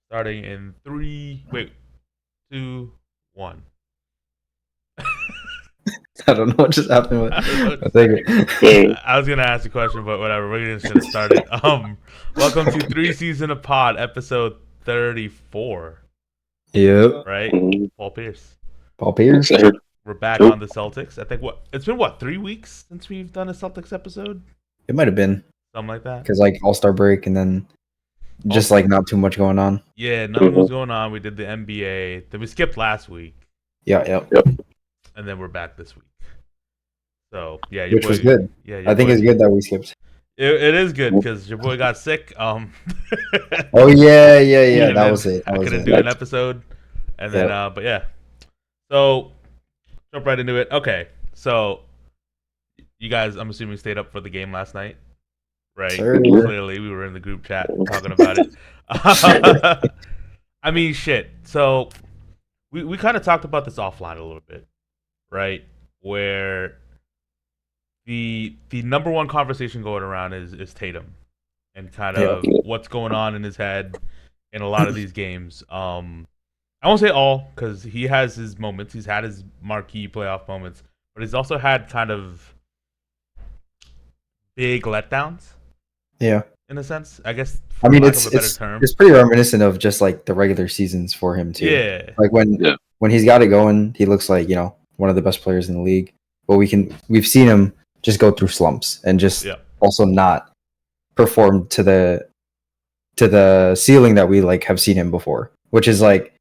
Starting in three. Wait, 2, 1. I don't know what just happened, but I don't know. I think it. Yeah. I was gonna ask a question, but whatever. We're just gonna start it. Welcome to 3 Season of Pod, episode 34. Yep. Right, Mhm. Paul Pierce. Paul Pierce. So, We're back on the Celtics. I think it's been 3 weeks since we've done a Celtics episode, It might have been something like that. because like All-Star break and then just like not too much going on. Yeah, nothing was going on. We did the NBA. Then we skipped last week, Yeah. and then we're back this week. So yeah, your Which boy, was good. Yeah, your I think boy- it's good that we skipped. It is good because your boy got sick. Oh yeah. And That then was it. I couldn't do an episode, and then but yeah. So jump right into it. Okay, so you guys, I'm assuming stayed up for the game last night, right? Sir. Clearly, we were in the group chat talking about it. I mean, shit. So we kind of talked about this offline a little bit, right? Where the number one conversation going around is Tatum and kind of what's going on in his head in a lot of these games. I won't say all because he has his moments. He's had his marquee playoff moments, but he's also had kind of big letdowns. Yeah. In a sense, I guess. I mean, lack of a better term. it's pretty reminiscent of just like the regular seasons for him too. Yeah. Like when he's got it going, he looks like one of the best players in the league. But we've seen him just go through slumps and just also not perform to the ceiling that we like have seen him before, which is like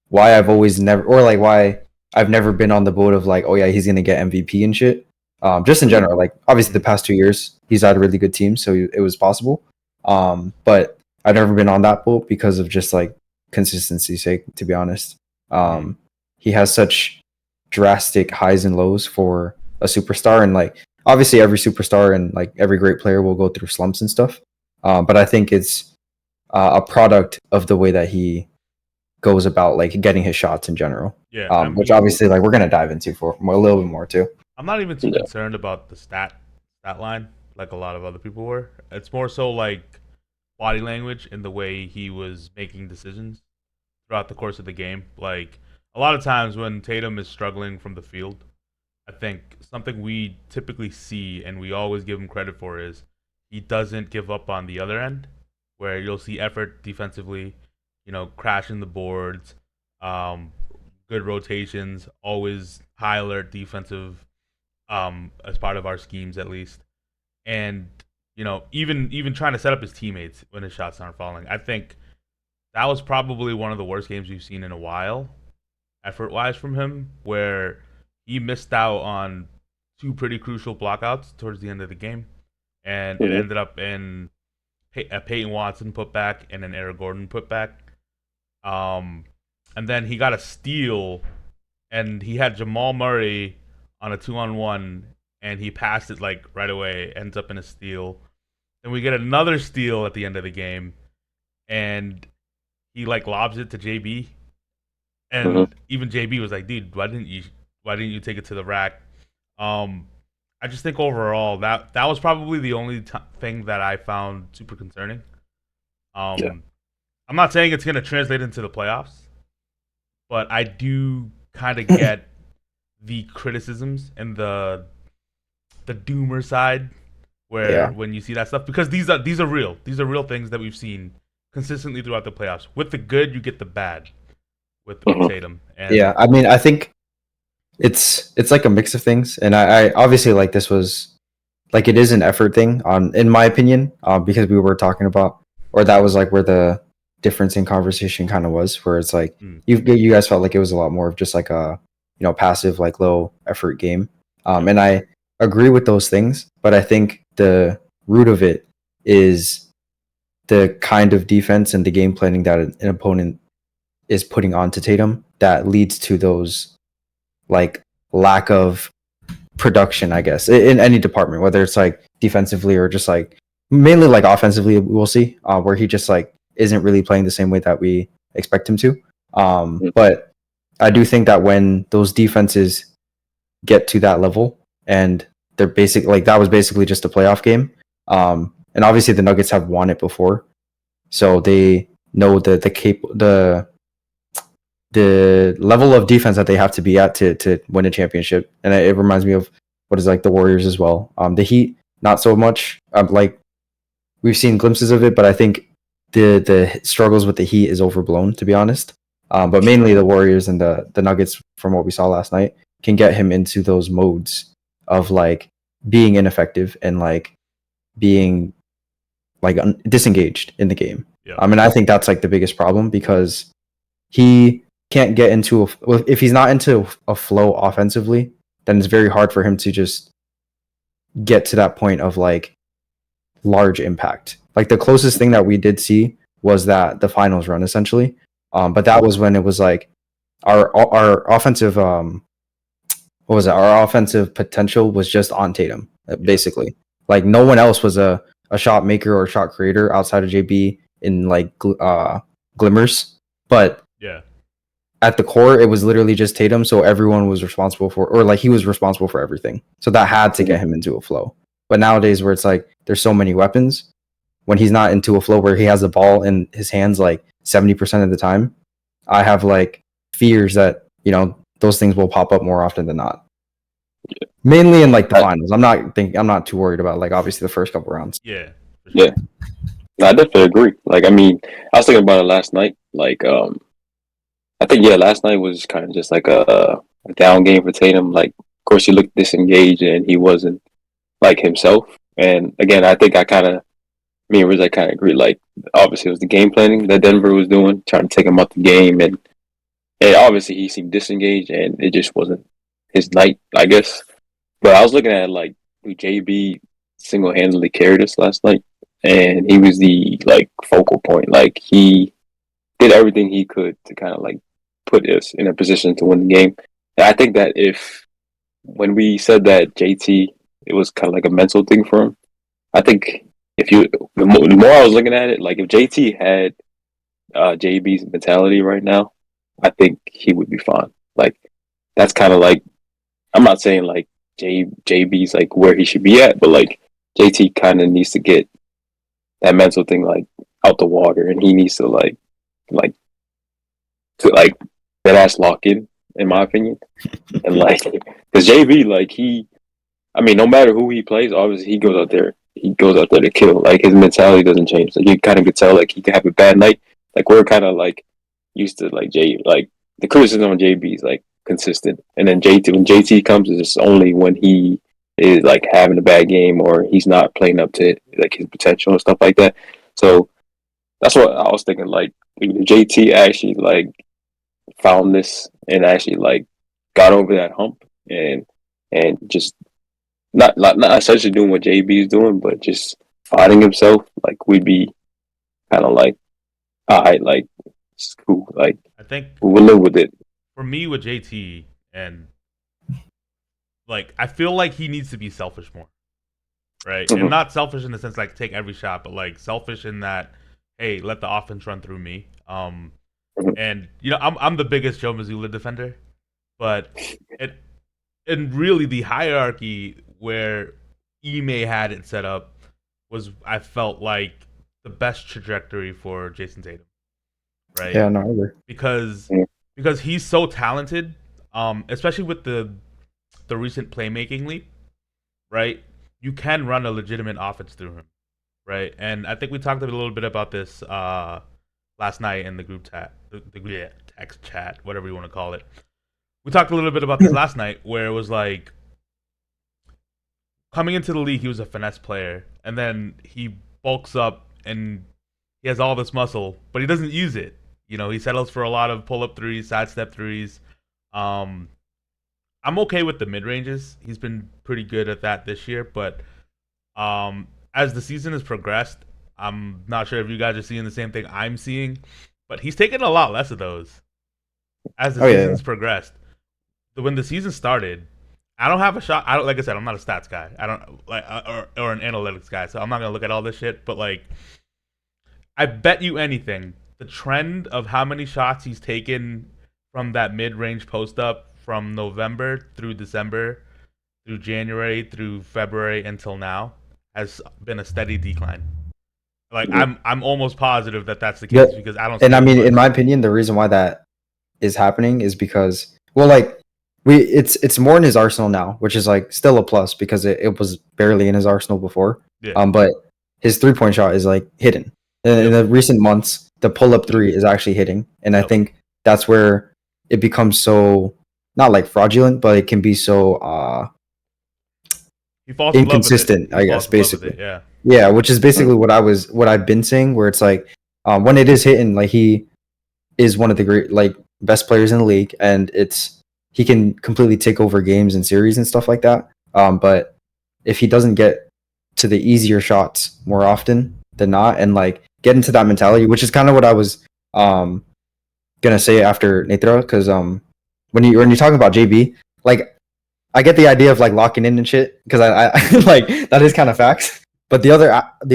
why why I've never been on the boat of like, oh yeah, he's gonna get MVP and shit. Just in general, like obviously the past 2 years he's had a really good team, so it was possible. But I've never been on that boat because of just like consistency's sake, to be honest. He has such drastic highs and lows for a superstar, and like obviously every superstar and like every great player will go through slumps and stuff. But I think it's a product of the way that he goes about like getting his shots in general. Yeah. Which obviously like we're gonna dive into for a little bit more too. I'm not even too concerned about the stat line like a lot of other people were. It's more so like body language and the way he was making decisions throughout the course of the game. Like a lot of times when Tatum is struggling from the field, I think something we typically see and we always give him credit for is he doesn't give up on the other end, where you'll see effort defensively, crashing the boards, good rotations, always high alert defensive as part of our schemes at least. And even trying to set up his teammates when his shots aren't falling. I think that was probably one of the worst games we've seen in a while, effort-wise from him, where he missed out on 2 pretty crucial blockouts towards the end of the game, and it ended up in a Peyton Watson putback and an Eric Gordon putback. And then he got a steal, and he had Jamal Murray on a 2-on-1, and he passed it like right away, ends up in a steal. Then we get another steal at the end of the game, and he like lobs it to JB, and even JB was like, "Dude, why didn't you take it to the rack?" I just think overall that was probably the only thing that I found super concerning. I'm not saying it's going to translate into the playoffs, but I do kind of get the criticisms and the doomer side where when you see that stuff, because these are real things that we've seen consistently throughout the playoffs. With the good, you get the bad with Tatum. And I mean, I think it's like a mix of things, and I obviously like this was like it is an effort thing in my opinion, because we were talking about, or that was like where the difference in conversation kind of was, where it's like you guys felt like it was a lot more of just like a passive, like low effort game, and I agree with those things, but I think the root of it is the kind of defense and the game planning that an opponent is putting onto Tatum that leads to those like lack of production, I guess, in any department, whether it's like defensively or just like mainly like offensively, we'll see, where he just like isn't really playing the same way that we expect him to. But I do think that when those defenses get to that level and they're that was basically just a playoff game. And obviously the Nuggets have won it before, so they know the level of defense that they have to be at to win a championship. And it reminds me of what is like the Warriors as well. The Heat, not so much. Like we've seen glimpses of it, but I think the struggles with the Heat is overblown, to be honest. But mainly the Warriors and the Nuggets, from what we saw last night, can get him into those modes of like being ineffective and like being like disengaged in the game. Yeah. And I think that's like the biggest problem because he can't get into if he's not into a flow offensively, then it's very hard for him to just get to that point of like large impact. Like the closest thing that we did see was that the finals run essentially. But that was when it was like our offensive what was it? Our offensive potential was just on Tatum, basically. Like no one else was a shot maker or shot creator outside of JB in like glimmers. But Yeah. at the core, it was literally just Tatum. So everyone was responsible for, or like he was responsible for everything. So that had to get him into a flow. But nowadays, where it's like there's so many weapons, when he's not into a flow where he has the ball in his hands like 70% of the time, I have like fears that, you know, those things will pop up more often than not. Yeah. Mainly in like the finals. I'm not too worried about like obviously the first couple rounds. Yeah. Yeah. No, I definitely agree. Like, I mean, I was thinking about it last night. Like, I think last night was kind of just like a down game for Tatum. Like, of course, he looked disengaged and he wasn't like himself. And again, I think me and Riz, I kind of agree. Like, obviously, it was the game planning that Denver was doing, trying to take him out the game, and obviously he seemed disengaged, and it just wasn't his night, I guess. But I was looking at like JB single-handedly carried us last night, and he was the like focal point. Like he did everything he could to kind of like put us in a position to win the game. And I think that when we said that JT, it was kind of like a mental thing for him. I think the more I was looking at it, like if JT had JB's mentality right now, I think he would be fine. Like that's kind of like, I'm not saying like JB's like where he should be at, but like JT kind of needs to get that mental thing like out the water, and he needs to like that ass lock in my opinion. And like, because JB, like I mean, no matter who he plays, obviously he goes out there to kill. Like his mentality doesn't change. Like you kind of could tell, like he could have a bad night. Like we're kind of like used to like like the criticism on JB is like consistent, and then when JT comes, it's only when he is like having a bad game or he's not playing up to like his potential and stuff like that. So that's what I was thinking. Like JT actually like found this and actually like got over that hump and just not essentially doing what JB is doing, but just finding himself, like we'd be kind of like, all right, like it's cool, like I think we'll live with it. For me with JT, and like I feel like he needs to be selfish more, right? Mhm. And not selfish in the sense like take every shot, but like selfish in that, hey, let the offense run through me. And you know I'm the biggest Joe Mazzulla defender, but and really the hierarchy where Ime had it set up was, I felt like, the best trajectory for Jayson Tatum, right? Yeah, no, I agree. Because Yeah. he's so talented, especially with the recent playmaking leap, right? You can run a legitimate offense through him, right? And I think we talked a little bit about this last night in the group chat, the text chat, whatever you want to call it. We talked a little bit about this last night, where it was like coming into the league, he was a finesse player, and then he bulks up and he has all this muscle, but he doesn't use it. You know, he settles for a lot of pull-up threes, sidestep threes. I'm okay with the mid-ranges. He's been pretty good at that this year, but as the season has progressed, I'm not sure if you guys are seeing the same thing I'm seeing, but he's taken a lot less of those as the season's progressed. When the season started, I don't have a shot. I don't, like I said, I'm not a stats guy. I don't like or an analytics guy, so I'm not gonna look at all this shit. But like, I bet you anything, the trend of how many shots he's taken from that mid-range post up from November through December, through January, through February until now, has been a steady decline Like Mhm. I'm almost positive that that's the Yeah, case because I don't see and I mean, anybody. in my opinion, the reason why that is happening is because, well, like it's more in his arsenal now, which is like still a plus because it was barely in his arsenal before. Yeah. But his 3-point shot is like hidden. In Yep. the recent months, the pull up three is actually hitting, and I Yep. think that's where it becomes so not like fraudulent, but it can be so He falls in love with it. inconsistent, He I guess, falls in love with basically. it. Yeah. Yeah, which is basically what I've been saying, where it's like when it is hitting, like he is one of the great like best players in the league, and he can completely take over games and series and stuff like that. But if he doesn't get to the easier shots more often than not, and like get into that mentality, which is kind of what I was gonna say after Natra, because when you're talking about JB, like I get the idea of like locking in and shit because I like that is kind of facts. But the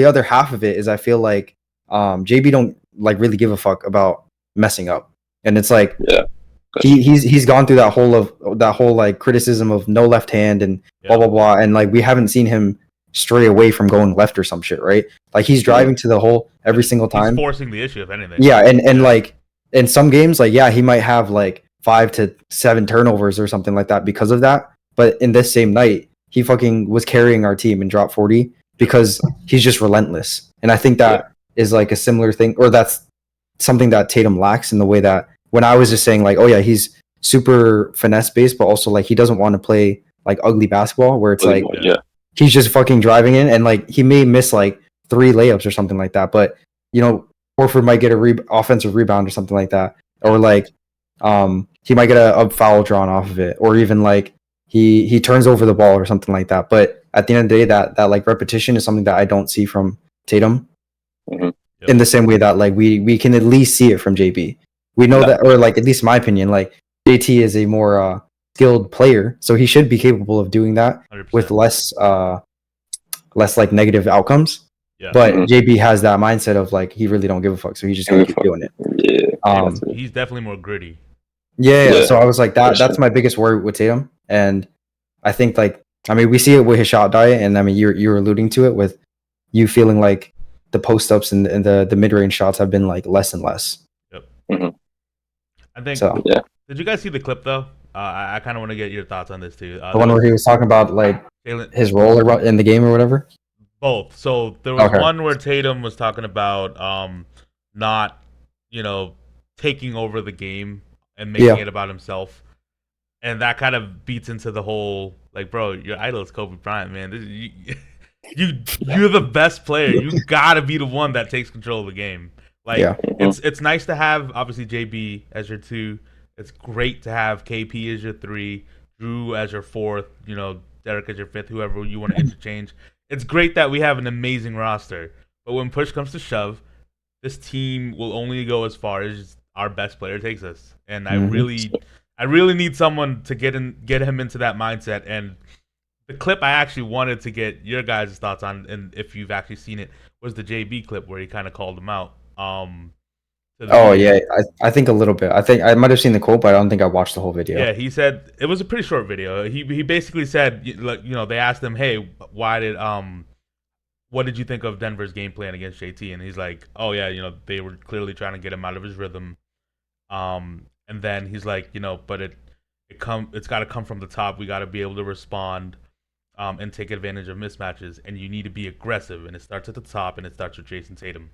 other half of it is I feel like JB don't like really give a fuck about messing up, and it's like Yeah. he's gone through that whole like criticism of no left hand and blah blah blah, and like we haven't seen him stray away from going left or some shit, right? Like he's driving to the hole every single He's time. forcing the issue, if anything. Yeah, and like in some games, like yeah, he might have like 5 to 7 turnovers or something like that because of that. But in this same night, he fucking was carrying our team and dropped 40 because he's just relentless. And I think that is like a similar thing, or that's something that Tatum lacks in the way that when I was just saying like, oh yeah, he's super finesse based, but also like he doesn't want to play like ugly basketball where it's like Yeah. he's just fucking driving in and like he may miss like 3 layups or something like that, but you know Horford might get a offensive rebound or something like that, or like he might get a foul drawn off of it, or even like he turns over the ball or something like that. But at the end of the day, that like repetition is something that I don't see from Tatum Mhm. in the same way that like we can at least see it from JB. We know that, or like at least in my opinion, like JT is a more skilled player, so he should be capable of doing that 100%. with less like negative outcomes. Yeah. But JB has that mindset of like he really don't give a fuck, so he's just gonna keep doing it. Yeah. He's definitely more gritty. Yeah. So I was like that's my biggest worry with Tatum, and I think like I mean we see it with his shot diet, and I mean you're alluding to it with you feeling like the post ups and the mid range shots have been like less and less. Yep. Mhm. I think. So Yeah. Did you guys see the clip though? I kind of want to get your thoughts on this too. the one where he was talking about like Jalen, his role in the game or whatever. both. So there was one where Tatum was talking about not, taking over the game and making it about himself. And that kind of beats into the whole like, bro, your idol is Kobe Bryant, man. You're the best player. You gotta be the one that takes control of the game. Like it's nice to have obviously JB as your 2. It's great to have KP as your 3, Drew as your 4th, Derek as your 5th, whoever you want to interchange. It's great that we have an amazing roster. But when push comes to shove, this team will only go as far as our best player takes us. And I really need someone to get him into that mindset. And the clip I actually wanted to get your guys' thoughts on, and if you've actually seen it, was the JB clip where he kind of called him out. I think a little bit. I think I might have seen the quote, but I don't think I watched the whole video. Yeah, he said it was a pretty short video. He basically said, like, they asked him, hey, what did you think of Denver's game plan against JT? And he's like, oh yeah, they were clearly trying to get him out of his rhythm. And then he's like, but it's got to come from the top. We got to be able to respond, and take advantage of mismatches. And you need to be aggressive. And it starts at the top, and it starts with Jayson Tatum.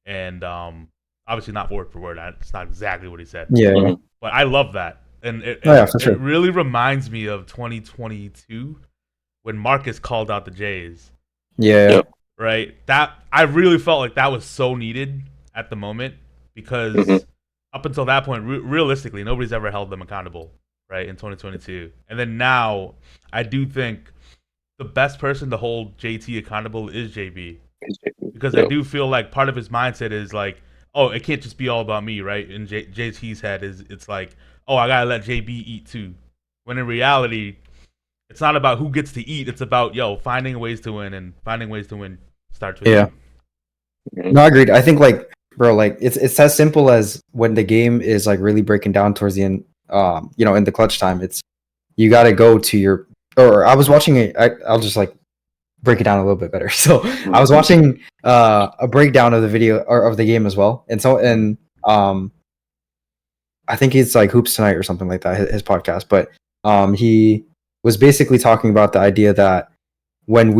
And obviously not word for word. It's not exactly what he said. Yeah. But I love that. And it really reminds me of 2022 when Marcus called out the Jays. Yeah. Right? That I really felt like that was so needed at the moment because up until that point, realistically, nobody's ever held them accountable, right, in 2022. And then now, I do think the best person to hold JT accountable is JB. Because I do feel like part of his mindset is like, oh, it can't just be all about me, right? In JT's head, it's like, oh, I gotta let JB eat too. When in reality, it's not about who gets to eat. It's about finding ways to win, and finding ways to win starts with you. No, I agreed. I think like, bro, like it's as simple as when the game is like really breaking down towards the end. In the clutch time, it's you got to go to your. Or I was watching it. I'll just like break it down a little bit better. So I was watching a breakdown of the video or of the game as well, and I think it's like Hoops Tonight or something like that, his podcast. But he was basically talking about the idea that when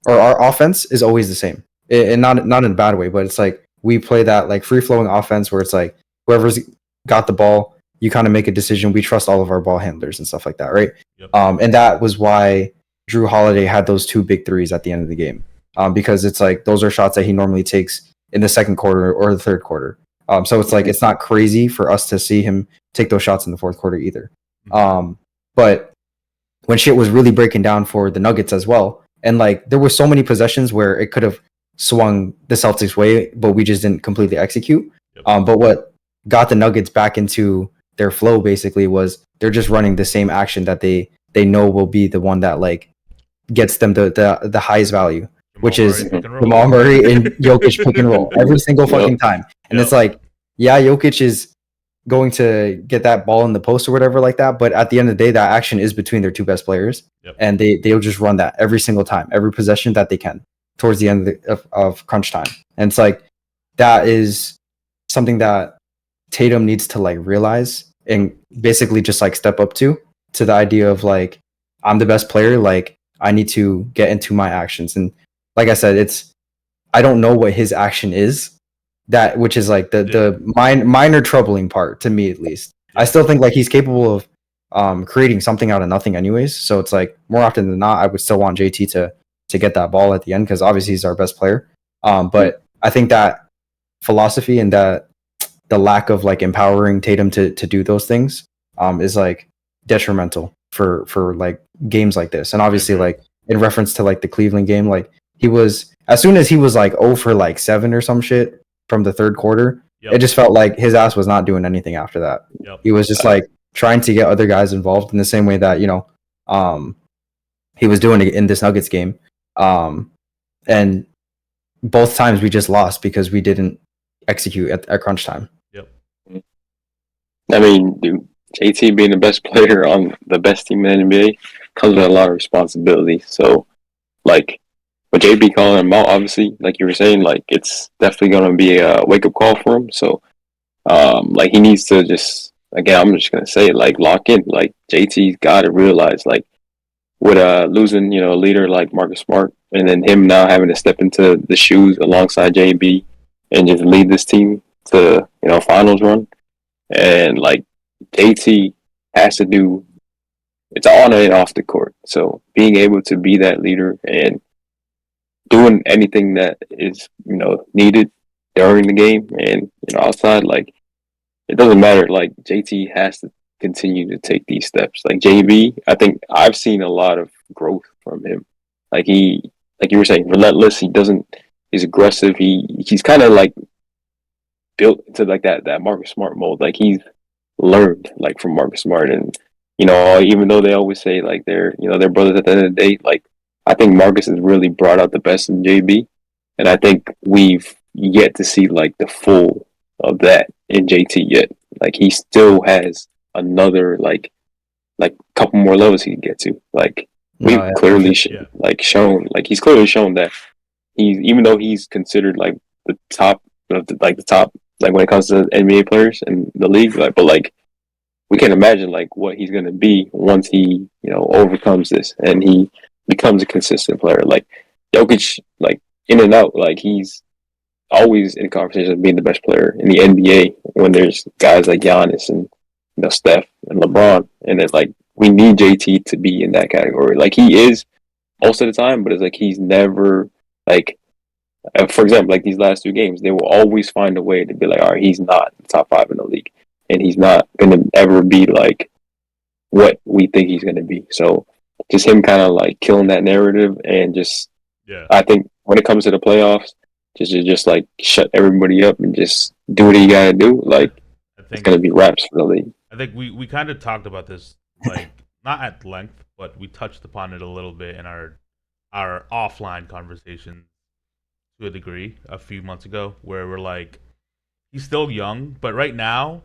our offense is always the same, and not in a bad way, but it's like we play that like free flowing offense where it's like whoever's got the ball, you kind of make a decision. We trust all of our ball handlers and stuff like that, right? Yep. And that was why Drew Holiday had those 2 big threes at the end of the game, because it's like those are shots that he normally takes in the second quarter or the third quarter. So it's like it's not crazy for us to see him take those shots in the fourth quarter either. But when shit was really breaking down for the Nuggets as well, and like there were so many possessions where it could have swung the Celtics' way, but we just didn't completely execute. Yep. But what got the Nuggets back into their flow basically was they're just running the same action that they know will be the one that like gets them the highest value, which is Jamal Murray and Jokic pick and roll every single fucking time. And it's like, yeah, Jokic is going to get that ball in the post or whatever like that, but at the end of the day, that action is between their 2 best players, and they'll just run that every single time, every possession that they can towards the end of crunch time. And it's like that is something that Tatum needs to like realize and basically just like step up to the idea of like, I'm the best player, like I need to get into my actions. And like I said, I don't know what his action is, which is like the minor troubling part to me, at least. I still think like he's capable of creating something out of nothing anyways. So it's like more often than not, I would still want JT to get that ball at the end because obviously he's our best player. But I think that philosophy and that the lack of like empowering Tatum to do those things is like detrimental for like games like this. And obviously like in reference to like the Cleveland game, like he was, as soon as he was like 0 for like 7 or some shit from the third quarter, it just felt like his ass was not doing anything after that. He was just like trying to get other guys involved in the same way that, you know, he was doing it in this Nuggets game. And both times we just lost because we didn't execute at crunch time. I mean, dude, JT being the best player on the best team in the NBA comes with a lot of responsibility. So, like, with JB calling him out, obviously, like you were saying, like, it's definitely going to be a wake-up call for him. So, like, he needs to just, again, I'm just going to say, like, lock in. Like, JT's got to realize, like, with losing, you know, a leader like Marcus Smart, and then him now having to step into the shoes alongside JB and just lead this team to, you know, finals run. And like JT has to do, it's on and off the court. So being able to be that leader and doing anything that is, you know, needed during the game and, you know, outside, like it doesn't matter. Like JT has to continue to take these steps. Like JB, I think I've seen a lot of growth from him. Like like you were saying, relentless. He's aggressive. He's kind of like built to like that Marcus Smart mold. Like he's learned like from Marcus Smart, and you know, even though they always say like they're brothers at the end of the day, like I think Marcus has really brought out the best in JB, and I think we've yet to see like the full of that in JT yet. Like he still has another like couple more levels he can get to. Like we've clearly shown like he's clearly shown that he's, even though he's considered like the top like when it comes to NBA players in the league, like, but like we can imagine like what he's gonna be once he, you know, overcomes this and he becomes a consistent player. Like Jokic, like in and out, like he's always in conversation of being the best player in the NBA when there's guys like Giannis and, you know, Steph and LeBron, and it's like we need JT to be in that category. Like he is most of the time, but it's like he's never like. For example, like these last 2 games, they will always find a way to be like, all right, he's not top 5 in the league, and he's not going to ever be like what we think he's going to be. So just him kind of like killing that narrative, and just I think when it comes to the playoffs, just like shut everybody up and just do what you got to do. Like it's going to be wraps for the league. I think we kind of talked about this, like not at length, but we touched upon it a little bit in our offline conversation to a degree a few months ago, where we're like, he's still young, but right now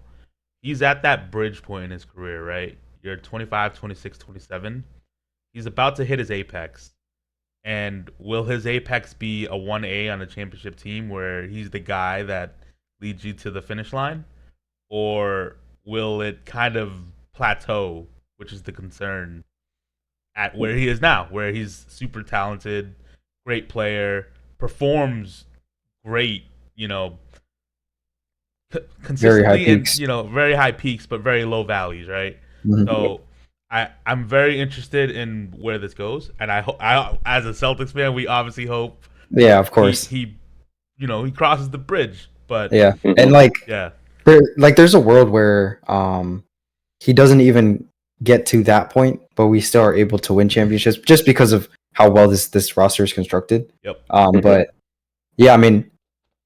he's at that bridge point in his career, right? You're 25, 26, 27. He's about to hit his apex. And will his apex be a 1A on a championship team where he's the guy that leads you to the finish line? Or will it kind of plateau, which is the concern, at where he is now, where he's super talented, great player, performs great, Very high consistently, and peaks. very high peaks but very low valleys, right? Mhm. So I'm very interested in where this goes, and I as a Celtics fan, we obviously hope Yeah, of he course. he he crosses the bridge. But Yeah, and Mhm. like yeah, there's a world where he doesn't even get to that point, but we still are able to win championships just because of how well this roster is constructed. yep, Mhm. But yeah, I mean,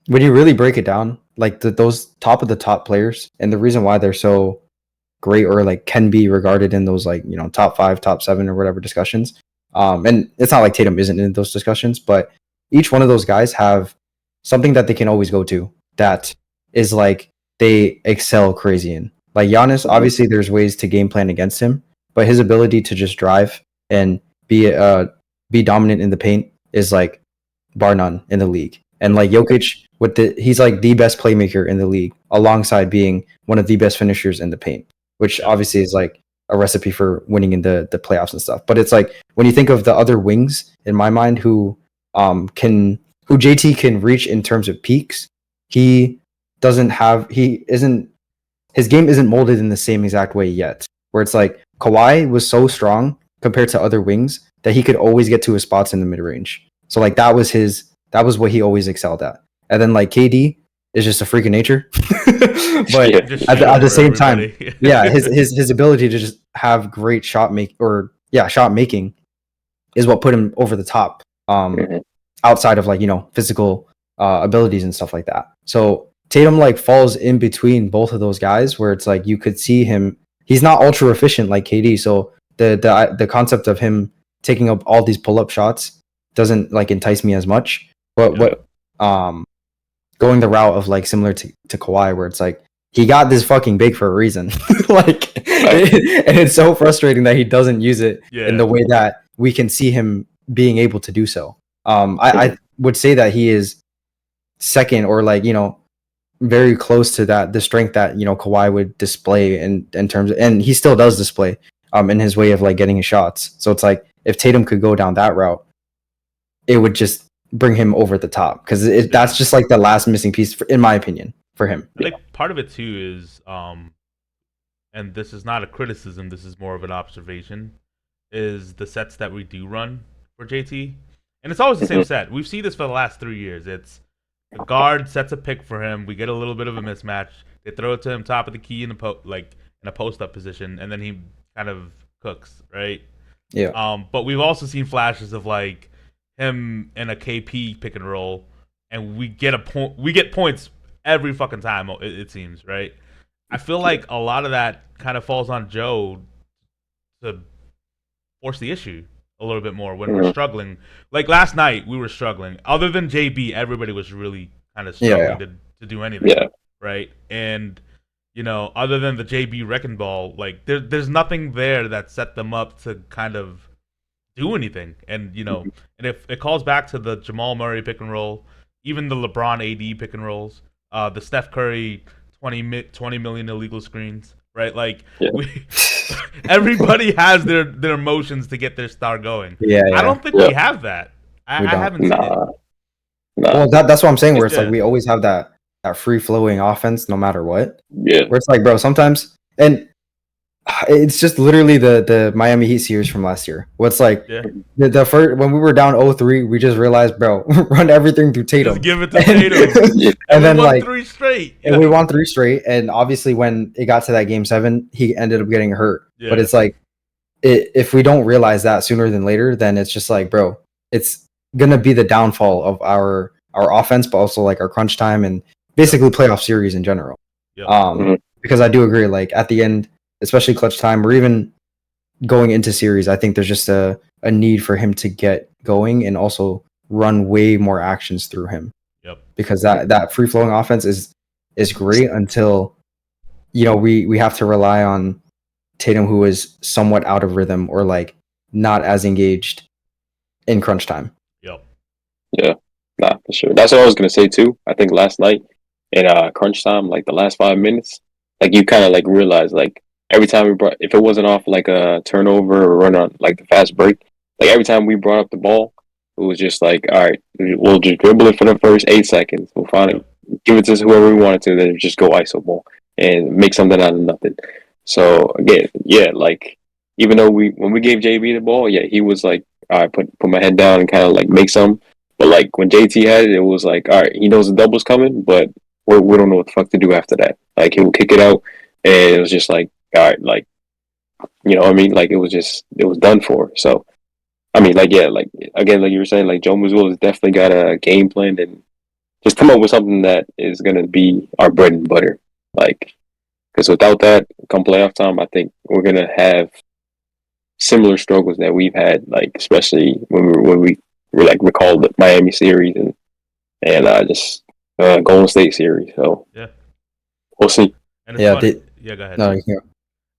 when you really break it down, like those top of the top players, and the reason why they're so great or like can be regarded in those like top 5, top 7 or whatever discussions. And it's not like Tatum isn't in those discussions, but each one of those guys have something that they can always go to that is like they excel crazy in. Like Giannis, Mhm. obviously there's ways to game plan against him, but his ability to just drive and be dominant in the paint is like bar none in the league. And like Jokic, he's like the best playmaker in the league, alongside being one of the best finishers in the paint, which yep, obviously is like a recipe for winning in the playoffs and stuff. But it's like when you think of the other wings in my mind who JT can reach in terms of peaks, he he isn't his game isn't molded in the same exact way yet. Where it's like Kawhi was so strong compared to other wings that he could always get to his spots in the mid range. So like that was what he always excelled at. And then like KD is just a freak of nature. But Yeah. just shit at the over same time, everybody. yeah, his ability to just have great shot making is what put him over the top. Mhm. Outside of like physical abilities and stuff like that. So Tatum like falls in between both of those guys, where it's like you could see him. He's not ultra efficient like KD, so the concept of him taking up all these pull up shots doesn't like entice me as much. But Yep, what going the route of like similar to Kawhi, where it's like he got this fucking big for a reason, like, Right. and it's so frustrating that he doesn't use it in yeah, the way that we can see him being able to do so. Mhm. I would say that he is second or like very close to the strength that Kawhi would display in terms of, and he still does display in his way of like getting his shots. So it's like if Tatum could go down that route, it would just bring him over the top because yeah. that's just like the last missing piece in my opinion for him. I Yeah. think part of it too is, and this is not a criticism. This is more of an observation. Is the sets that we do run for JT, and it's always the same Mhm. set. We've seen this for the last 3 years. It's the guard sets a pick for him. We get a little bit of a mismatch. They throw it to him top of the key in in a post up position, and then he kind of cooks, right? Yeah. But we've also seen flashes of like him in a KP pick and roll, and we get a point. We get points every fucking time. It seems, right? I feel like a lot of that kind of falls on Joe to force the issue a little bit more when we're Mhm. struggling. Like last night, we were struggling. Other than JB, everybody was really kind of Yeah. Yeah. struggling to do anything, Yeah. right? And other than the JB wrecking ball, like there's nothing there that set them up to kind of do anything. And Mhm. and if it calls back to the Jamal Murray pick and roll, even the LeBron AD pick and rolls, the Steph Curry 20 million illegal screens, right? Like Yeah. we everybody has their motions to get their star going. Yeah. I Yeah. don't think Yeah. we have that. We I don't. haven't seen it. Nah. Nah. Well, that's what I'm saying. Where It's it's like Yeah, we always have that free flowing offense, no matter what. yeah. Where it's like, bro, sometimes, and it's just literally the Miami Heat series from last year. What's like yeah. the first when we were down 0-3, we just realized, bro, run everything through Just Tatum, give it to and, Tatum, Yeah. and and we then won like 3 straight. and Yeah, we won 3 straight. And obviously, when it got to that game 7, he ended up getting hurt. But yeah, it's like if we don't realize that sooner than later, then it's just like, bro, it's gonna be the downfall of our offense, but also like our crunch time and yep, basically playoff series in general. yep, Mhm. Because I do agree, like at the end, especially clutch time, or even going into series, I think there's just a need for him to get going and also run way more actions through him yep, because that free flowing offense is great until we have to rely on Tatum, who is somewhat out of rhythm or like not as engaged in crunch time. Yep. Yeah, nah, for sure. That's what I was gonna say too. I think last night in crunch time, like the last 5 minutes, like you kind of like realize like every time we brought, if it wasn't off like a turnover or run on like the fast break, like every time we brought up the ball, it was just like, all right, we'll just dribble it for the first 8 seconds. We'll finally give it to whoever we wanted to, then just go ISO ball and make something out of nothing. So again, yeah, like even though when we gave JB the ball, yeah, he was like, all right, put my head down and kind of like make some. But like when JT had it, it was like, all right, he knows the double's coming, but we don't know what the fuck to do after that. Like he would kick it out, and it was just like, all right, like you know what I mean? Like it was done for. So I mean, like yeah, like again, like you were saying, like Joe Mazzulla has definitely got a game plan and just come up with something that is gonna be our bread and butter. Like because without that, come playoff time, I think we're gonna have similar struggles that we've had, like especially when we were like recall the Miami series and just Golden State series. So Yeah. we'll see. And it's Yeah, funny. Yeah, go ahead. No,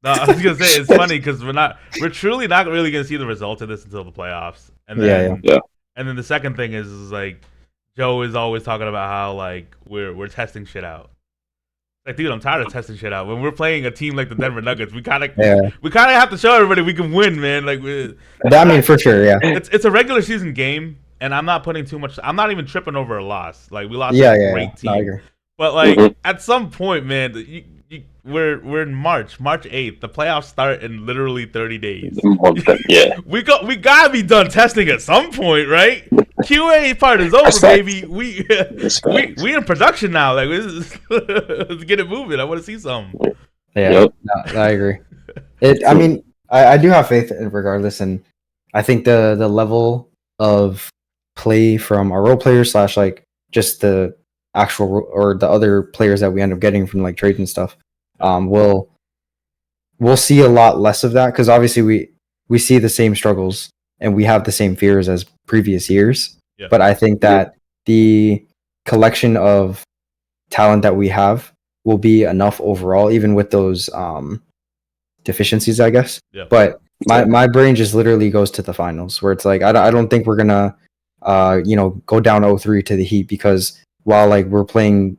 No, I was gonna say it's funny because we're truly not really gonna see the result of this until the playoffs. And then Yeah. And then the second thing is like Joe is always talking about how like we're testing shit out. Like, dude, I'm tired of testing shit out. When we're playing a team like the Denver Nuggets, we kind of have to show everybody we can win, man. Like, I mean, for sure, yeah. It's a regular season game, and I'm not putting too much. I'm not even tripping over a loss. Like, we lost Yeah, a yeah, great no, I team, agree. but like at some point, man, we're in March 8th. The playoffs start in literally 30 days. Yeah, we gotta be done testing at some point, right? QA part is over, baby. We in production now. Like let's get it moving. I want to see some. Yeah, Yep. no, I agree. I mean, I do have faith regardless, and I think the level of play from our role players / like just the actual or the other players that we end up getting from like trades and stuff, we'll see a lot less of that because obviously we see the same struggles and we have the same fears as previous years. Yeah. But I think that the collection of talent that we have will be enough overall, even with those deficiencies, I guess. Yeah. But my brain just literally goes to the finals, where it's like I don't think we're gonna go down 0-3 to the Heat because while like we're playing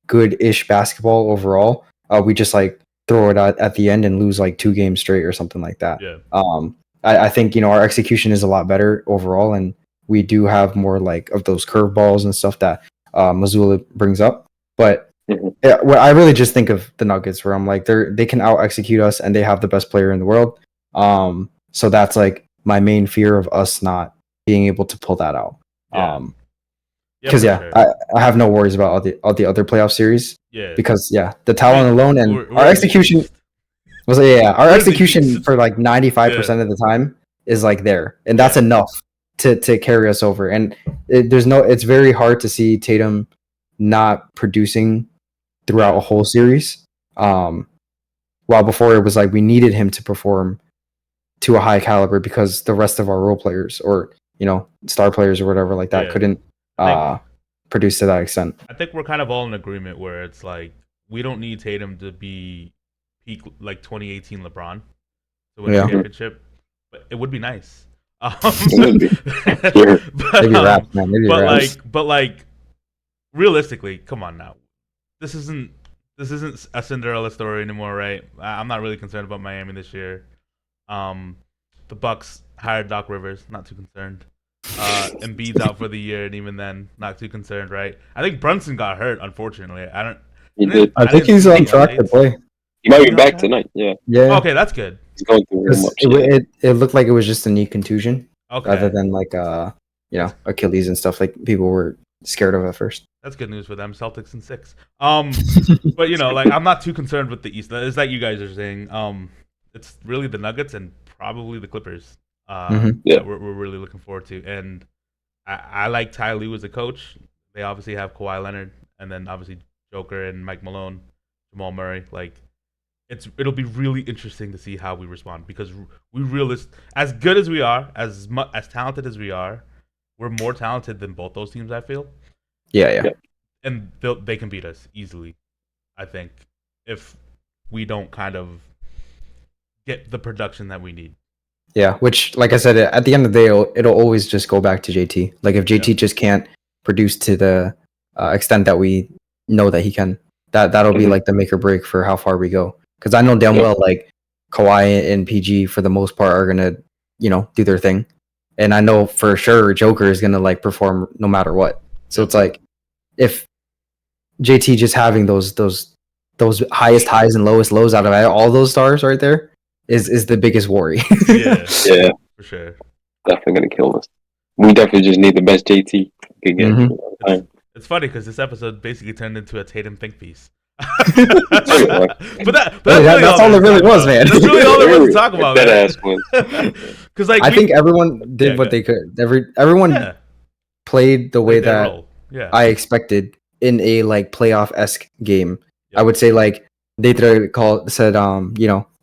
good-ish basketball overall, we just like throw it at the end and lose like 2 games straight or something like that. Yeah. I think our execution is a lot better overall, and we do have more like of those curveballs and stuff that Mazzulla brings up. But well, I really just think of the Nuggets, where I'm like they can out execute us, and they have the best player in the world. So that's like my main fear of us not being able to pull that out. Because sure. I have no worries about all the other playoff series. Yeah. Because the talent alone and we're our execution was our execution beast. for like 95% of the time is like there, and that's enough to carry us over. And it's very hard to see Tatum not producing throughout a whole series. While before it was like we needed him to perform to a high caliber because the rest of our role players or star players or whatever like that couldn't produce to that extent. I think we're kind of all in agreement where it's like we don't need Tatum to be peak like 2018 LeBron to win a championship, but it would be nice. Maybe raps, man. Maybe raps. But realistically, come on now. This isn't a Cinderella story anymore, right? I'm not really concerned about Miami this year. The Bucks hired Doc Rivers, not too concerned. Embiid's out for the year, and even then, not too concerned, right? I think Brunson got hurt, unfortunately. I think he's on track to play. He might be back tonight. Yeah. Yeah. Okay, that's good. He's going through it looked like it was just a knee contusion, okay, rather than like Achilles and stuff like people were scared of at first. That's good news for them. Celtics in 6. But like I'm not too concerned with the East. Is that you guys are saying? It's really the Nuggets and probably the Clippers. That we're really looking forward to. And I like Ty Lue as a coach. They obviously have Kawhi Leonard, and then obviously Joker and Mike Malone, Jamal Murray. Like it'll be really interesting to see how we respond because as good as we are, as talented as we are, we're more talented than both those teams. I feel. Yeah. And they can beat us easily, I think, if we don't kind of get the production that we need. Yeah, which, like I said, at the end of the day, it'll always just go back to JT. Like if JT just can't produce to the extent that we know that he can, that'll be like the make or break for how far we go. Because I know damn well like Kawhi and PG for the most part are gonna, do their thing, and I know for sure Joker is gonna like perform no matter what. So it's like if JT just having those highest highs and lowest lows out of all those stars right there is the biggest worry. Yeah, for sure. Definitely gonna kill us. We definitely just need the best JT we can get. It's funny because this episode basically turned into a Tatum think piece. But that's all it really was, man. That's really all there was to talk about. That ass was. Because like I think everyone did what they could. Everyone played the way that I expected in a like playoff-esque game. I would say like they said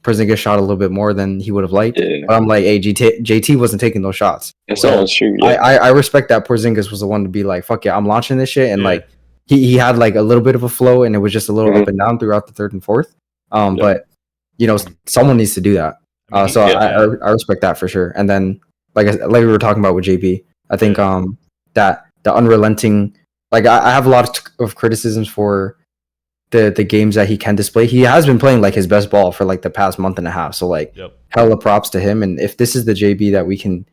Porzingis shot a little bit more than he would have liked. But I'm like, hey, JT wasn't taking those shots. It's all true. I respect that Porzingis was the one to be like, fuck yeah, I'm launching this shit, and like he had like a little bit of a flow, and it was just a little up and down throughout the third and fourth. But someone needs to do that. I respect that for sure. And then like we were talking about with JB, I think that the unrelenting, like I have a lot of criticisms for the games that he can display. He has been playing like his best ball for like the past month and a half. So like hella props to him. And if this is the JB that we can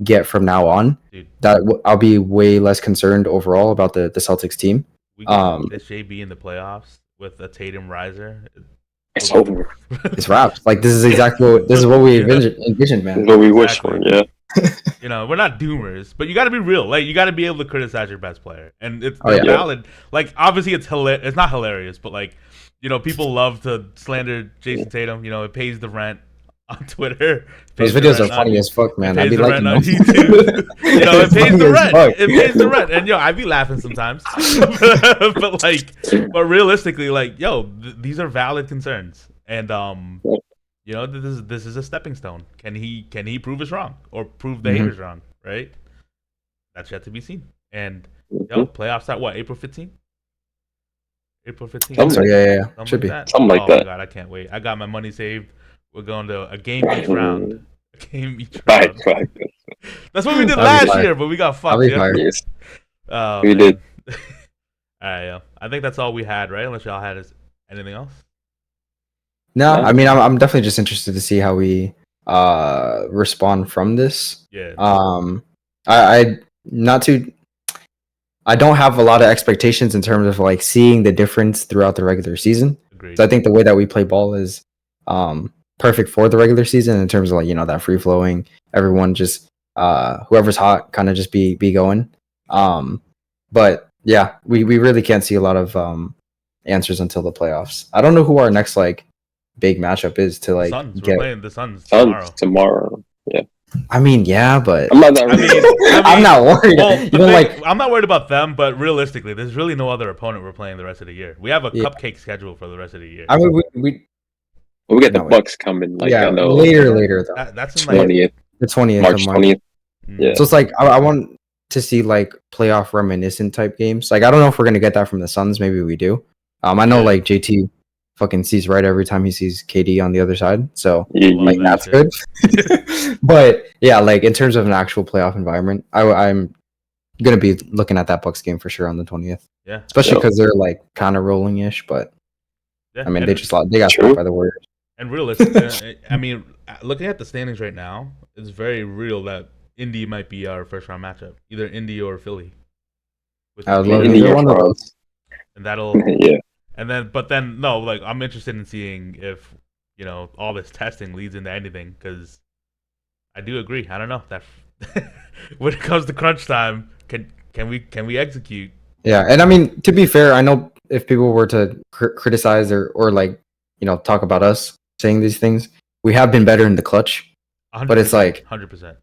get from now on, I'll be way less concerned overall about the Celtics team. We get this JB in the playoffs with a Tatum riser. It's over. It's wrapped. Like this is what we envisioned, man. This is what we wish for. Yeah. We're not doomers, but you got to be real. Like you got to be able to criticize your best player, and it's valid. Like obviously, it's not hilarious, but like people love to slander Jayson Tatum. It pays the rent on Twitter. Those videos are funny as fuck, man. I'd be liking them. It pays the rent. It pays the rent, and I'd be laughing sometimes. but realistically, like these are valid concerns, and this is a stepping stone. Can he prove us wrong or prove the haters wrong? Right? That's yet to be seen. And playoffs start what, April 15th? April 15th. Yeah. Should be something like that. Oh my god, I can't wait. I got my money saved. We're going to a game each round. A game each round. Right. That's what we did last year, but we got fucked. Yes. We did. All right, I think that's all we had, right? Unless y'all had anything else. No, I mean I'm definitely just interested to see how we respond from this. Yeah. I don't have a lot of expectations in terms of like seeing the difference throughout the regular season. Agreed. So I think the way that we play ball is perfect for the regular season in terms of like that free flowing, everyone just whoever's hot kind of just be going. But yeah, we really can't see a lot of answers until the playoffs. I don't know who our next like big matchup is to like Suns. get. We're playing the Suns tomorrow. Yeah. I mean, yeah, but I'm not that worried. I'm not worried. Well, I'm not worried about them, but realistically, there's really no other opponent we're playing the rest of the year. We have a cupcake schedule for the rest of the year. I mean, we get the Bucks coming. Like I know later though. That's in 20th. The 20th March of March. 20th. Yeah. So it's like I want to see like playoff reminiscent type games. Like I don't know if we're gonna get that from the Suns. Maybe we do. I know like JT fucking sees right every time he sees KD on the other side. So like that's good. But yeah, like in terms of an actual playoff environment, I'm gonna be looking at that Bucks game for sure on the 20th. Yeah. Especially because they're like kind of rolling-ish, but I mean they got stopped by the Warriors. And realistically, I mean, looking at the standings right now, it's very real that Indy might be our first round matchup, either Indy or Philly. I would love either one of those. And that'll And then no, like I'm interested in seeing if all this testing leads into anything, because I do agree. I don't know that when it comes to crunch time, can we execute? Yeah, and I mean to be fair, I know if people were to criticize or like talk about us saying these things, we have been better in the clutch, but it's like 100%.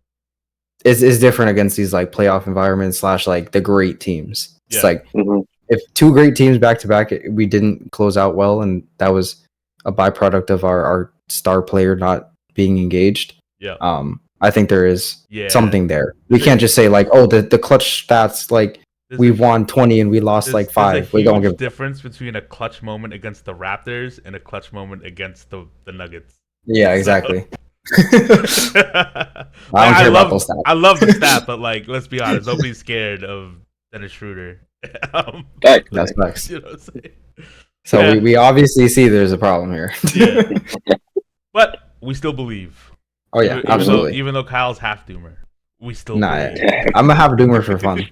It's different against these like playoff environments / like the great teams. It's like. If two great teams back to back, we didn't close out well, and that was a byproduct of our star player not being engaged. Yeah. I think there is something there. We can't just say like, oh, the clutch stats, like we won 20 and we lost like 5. We don't give difference between a clutch moment against the Raptors and a clutch moment against the Nuggets. Yeah, exactly. I don't care about those stats. I love the stat, but like, let's be honest, nobody's scared of Dennis Schroeder. Fact. That's facts. You know what I'm saying? So Yeah. we obviously see there's a problem here. Yeah. But we still believe. Oh yeah, absolutely. Even though Kyle's half doomer, we still Nah, believe. I'm gonna have a doomer for fun.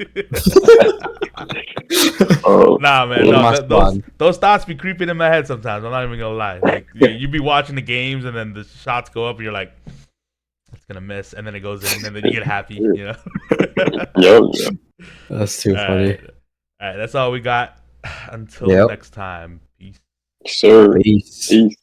Oh, Nah, man, Look no, at my those thoughts be creeping in my head sometimes. I'm not even gonna lie. Like you be watching the games and then the shots go up and you're like, it's gonna miss, and then it goes in, and then you get happy. You know. yo. That's too funny. All right, that's all we got. Until next time. Peace. Sir. Peace. Peace.